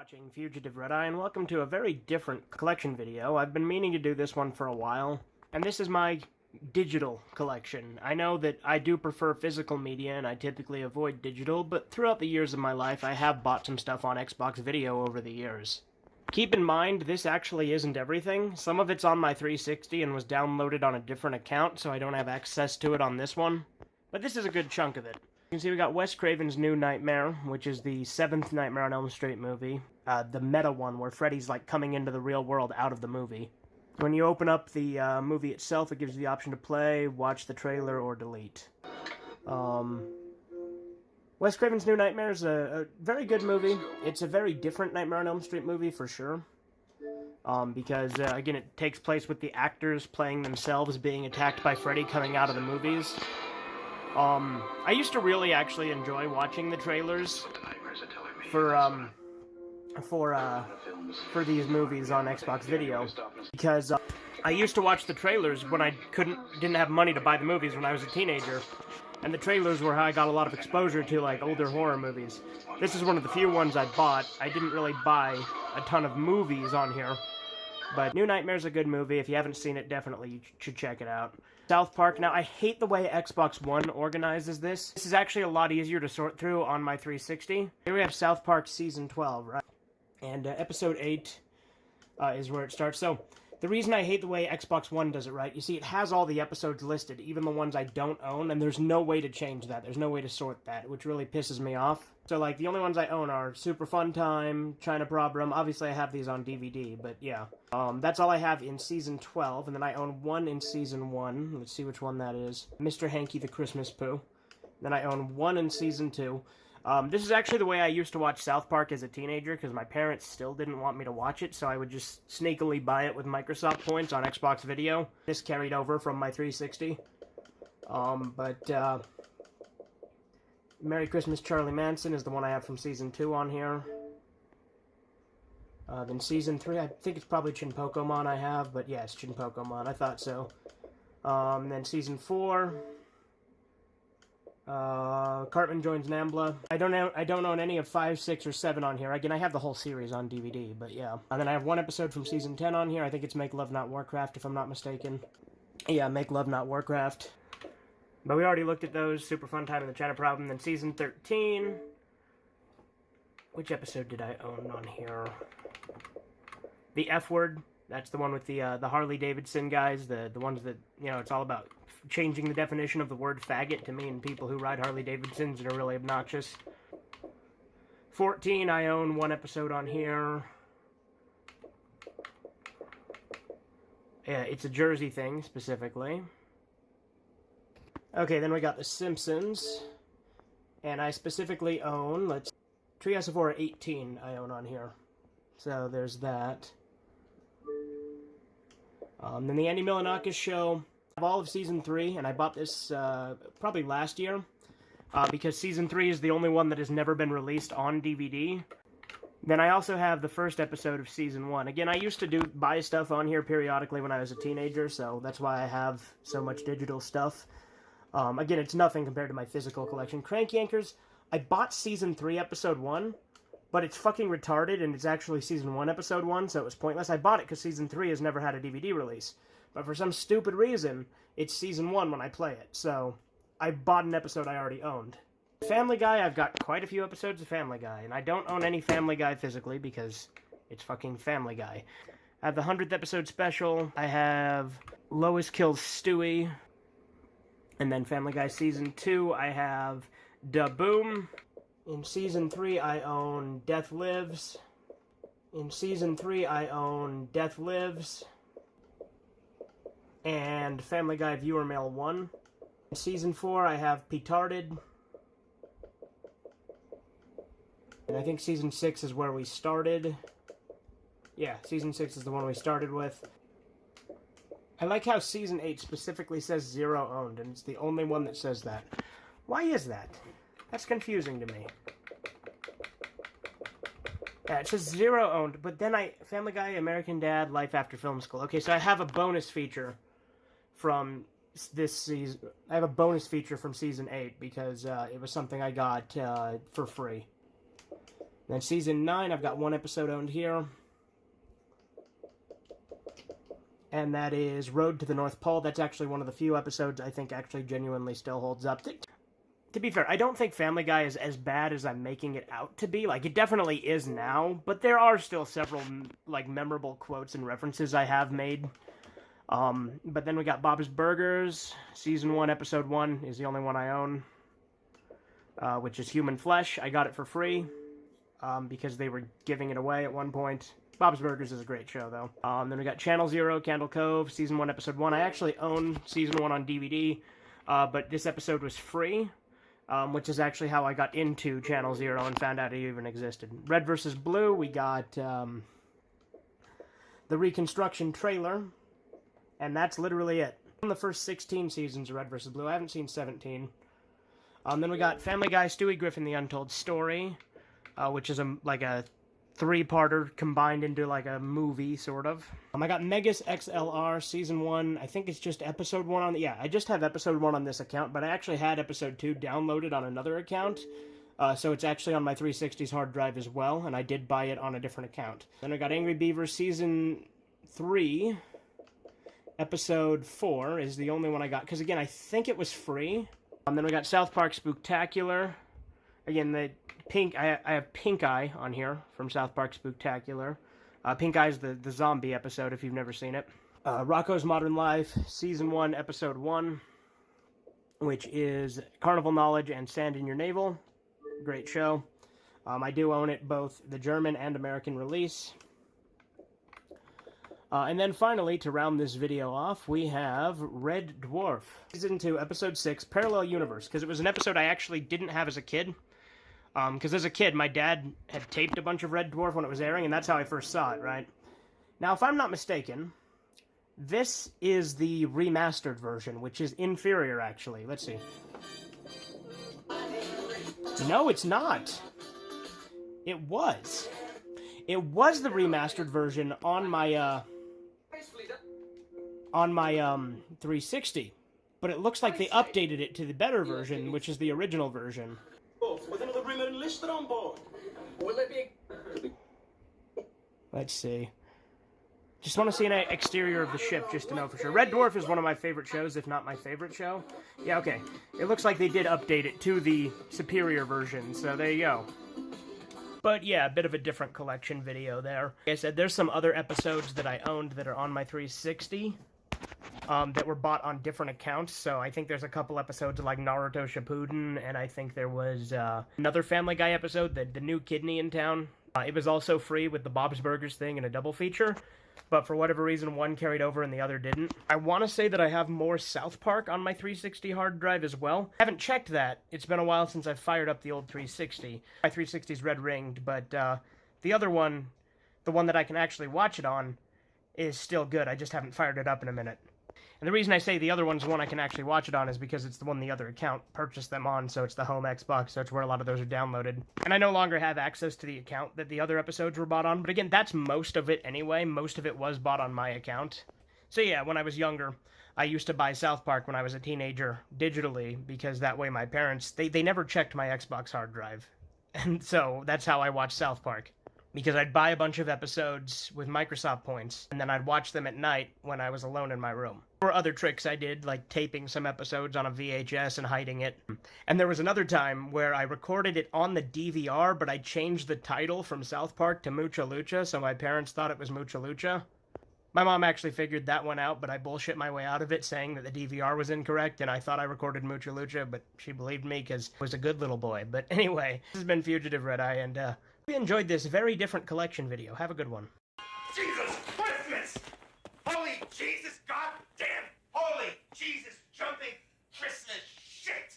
Watching Fugitive Red-Eye, and welcome to a very different collection video. I've been meaning to do this one for a while, and this is my digital collection. I know that I do prefer physical media, and I typically avoid digital, but throughout the years of my life, I have bought some stuff on Xbox Video over the years. Keep in mind, this actually isn't everything. Some of it's on my 360 and was downloaded on a different account, so I don't have access to it on this one. But this is a good chunk of it. You can see we got Wes Craven's New Nightmare, which is the 7th Nightmare on Elm Street movie. The meta one, where Freddy's like coming into the real world out of the movie. When you open up the movie itself, it gives you the option to play, watch the trailer, or delete. Wes Craven's New Nightmare is a very good movie. It's a very different Nightmare on Elm Street movie, for sure. Because, again, it takes place with the actors playing themselves being attacked by Freddy coming out of the movies. I used to really actually enjoy watching the trailers for these movies on Xbox Video, because I used to watch the trailers when I didn't have money to buy the movies when I was a teenager, and the trailers were how I got a lot of exposure to, like, older horror movies. This is one of the few ones I bought. I didn't really buy a ton of movies on here, but New Nightmare's a good movie. If you haven't seen it, definitely you should check it out. South Park. Now, I hate the way Xbox One organizes this. This is actually a lot easier to sort through on my 360. Here we have South Park Season 12, right? And Episode 8 is where it starts. So, the reason I hate the way Xbox One does it, right? You see, it has all the episodes listed, even the ones I don't own, and there's no way to change that. There's no way to sort that, which really pisses me off. So, like, the only ones I own are Super Fun Time, China Problem. Obviously, I have these on DVD, but yeah. That's all I have in Season 12, and then I own one in Season 1. Let's see which one that is. Mr. Hanky the Christmas Pooh. Then I own one in Season 2. This is actually the way I used to watch South Park as a teenager, because my parents still didn't want me to watch it, so I would just sneakily buy it with Microsoft points on Xbox Video. This carried over from my 360. Merry Christmas, Charlie Manson is the one I have from Season 2 on here. Then Season 3, I think it's probably Chinpokomon I have, but yeah, it's Chinpokomon, I thought so. Then Season 4... Cartman Joins Nambla. I don't own any of 5, 6, or 7 on here. Again, I have the whole series on DVD, but yeah. And then I have one episode from Season 10 on here. I think it's Make Love Not Warcraft, if I'm not mistaken. Yeah, Make Love Not Warcraft. But we already looked at those. Super Fun Time and the China Problem. Then Season 13. Which episode did I own on here? The F Word. That's the one with the Harley Davidson guys. The ones that, you know, it's all about changing the definition of the word faggot to mean people who ride Harley Davidsons and are really obnoxious. 14, I own one episode on here. Yeah, it's a Jersey thing, specifically. Okay, then we got The Simpsons. And I specifically own, Treehouse of Horror 18 I own on here. So there's that. Then the Andy Milonakis Show. I have all of Season 3, and I bought this probably last year, because Season 3 is the only one that has never been released on DVD. Then I also have the first episode of Season 1. Again, I used to buy stuff on here periodically when I was a teenager, so that's why I have so much digital stuff. Again, it's nothing compared to my physical collection. Crank Yankers, I bought Season 3, Episode 1, but it's fucking retarded, and it's actually Season 1, Episode 1, so it was pointless. I bought it because Season 3 has never had a DVD release. But for some stupid reason, it's Season 1 when I play it, so I bought an episode I already owned. Family Guy, I've got quite a few episodes of Family Guy, and I don't own any Family Guy physically because it's fucking Family Guy. I have the 100th episode special, I have Lois Kills Stewie, and then Family Guy Season 2, I have Da Boom. In Season 3, I own Death Lives. In Season 3, I own Death Lives. And Family Guy Viewer Mail 1. In Season 4, I have Petarded. And I think Season 6 is where we started. Yeah, Season 6 is the one we started with. I like how Season 8 specifically says 0 owned, and it's the only one that says that. Why is that? That's confusing to me. Yeah, it says 0 owned, but then Family Guy, American Dad, Life After Film School. Okay, so I have a bonus feature from this season. I have a bonus feature from Season 8 because it was something I got for free. Then season 9, I've got one episode owned here. And that is Road to the North Pole. That's actually one of the few episodes I think actually genuinely still holds up. To be fair, I don't think Family Guy is as bad as I'm making it out to be. Like, it definitely is now, but there are still several, like, memorable quotes and references I have made. But then we got Bob's Burgers. Season 1, Episode 1 is the only one I own, which is Human Flesh. I got it for free, because they were giving it away at one point. Bob's Burgers is a great show, though. Then we got Channel Zero, Candle Cove, Season 1, Episode 1. I actually own Season 1 on DVD, but this episode was free, which is actually how I got into Channel Zero and found out it even existed. Red vs. Blue, we got the Reconstruction trailer, and that's literally it. The first 16 seasons of Red vs. Blue. I haven't seen 17. Then we got Family Guy, Stewie Griffin, The Untold Story, which is like a 3-parter combined into like a movie, sort of. I got Megas XLR Season 1. I think it's just Episode 1 on... Yeah, I just have Episode 1 on this account, but I actually had Episode 2 downloaded on another account. So it's actually on my 360's hard drive as well, and I did buy it on a different account. Then I got Angry Beaver Season 3. Episode 4 is the only one I got, because again, I think it was free. Then we got South Park Spooktacular. Again, the pink, I have Pink Eye on here from South Park Spooktacular. Pink Eye's the zombie episode, if you've never seen it. Rocko's Modern Life, Season 1, Episode 1, which is Carnival Knowledge and Sand in Your Navel. Great show. I do own it, both the German and American release. And then finally, to round this video off, we have Red Dwarf. Season 2, Episode 6, Parallel Universe, because it was an episode I actually didn't have as a kid. Because as a kid, my dad had taped a bunch of Red Dwarf when it was airing, and that's how I first saw it, right? Now, if I'm not mistaken, this is the remastered version, which is inferior, actually. Let's see. No, it's not. It was. It was the remastered version on my 360, but it looks like they updated it to the better version, which is the original version. Let's see. Just want to see an exterior of the ship just to know for sure. Red Dwarf is one of my favorite shows, if not my favorite show. Yeah, okay. It looks like they did update it to the superior version, so there you go. But yeah, a bit of a different collection video there. Like I said, there's some other episodes that I owned that are on my 360 that were bought on different accounts. So I think there's a couple episodes like Naruto Shippuden, and I think there was another Family Guy episode, the New Kidney in Town. It was also free with the Bob's Burgers thing and a double feature, but for whatever reason, one carried over and the other didn't. I want to say that I have more South Park on my 360 hard drive as well. I haven't checked that. It's been a while since I've fired up the old 360. My 360's red-ringed, but the other one, the one that I can actually watch it on, is still good. I just haven't fired it up in a minute. And the reason I say the other one's the one I can actually watch it on is because it's the one the other account purchased them on, so it's the home Xbox, so it's where a lot of those are downloaded. And I no longer have access to the account that the other episodes were bought on, but again, that's most of it anyway. Most of it was bought on my account. So yeah, when I was younger, I used to buy South Park when I was a teenager digitally, because that way my parents, they never checked my Xbox hard drive. And so that's how I watched South Park. Because I'd buy a bunch of episodes with Microsoft points, and then I'd watch them at night when I was alone in my room. There were other tricks I did, like taping some episodes on a VHS and hiding it. And there was another time where I recorded it on the DVR, but I changed the title from South Park to Mucha Lucha, so my parents thought it was Mucha Lucha. My mom actually figured that one out, but I bullshit my way out of it, saying that the DVR was incorrect, and I thought I recorded Mucha Lucha, but she believed me because I was a good little boy. But anyway, this has been Fugitive Red Eye, and we enjoyed this very different collection video. Have a good one. Jesus!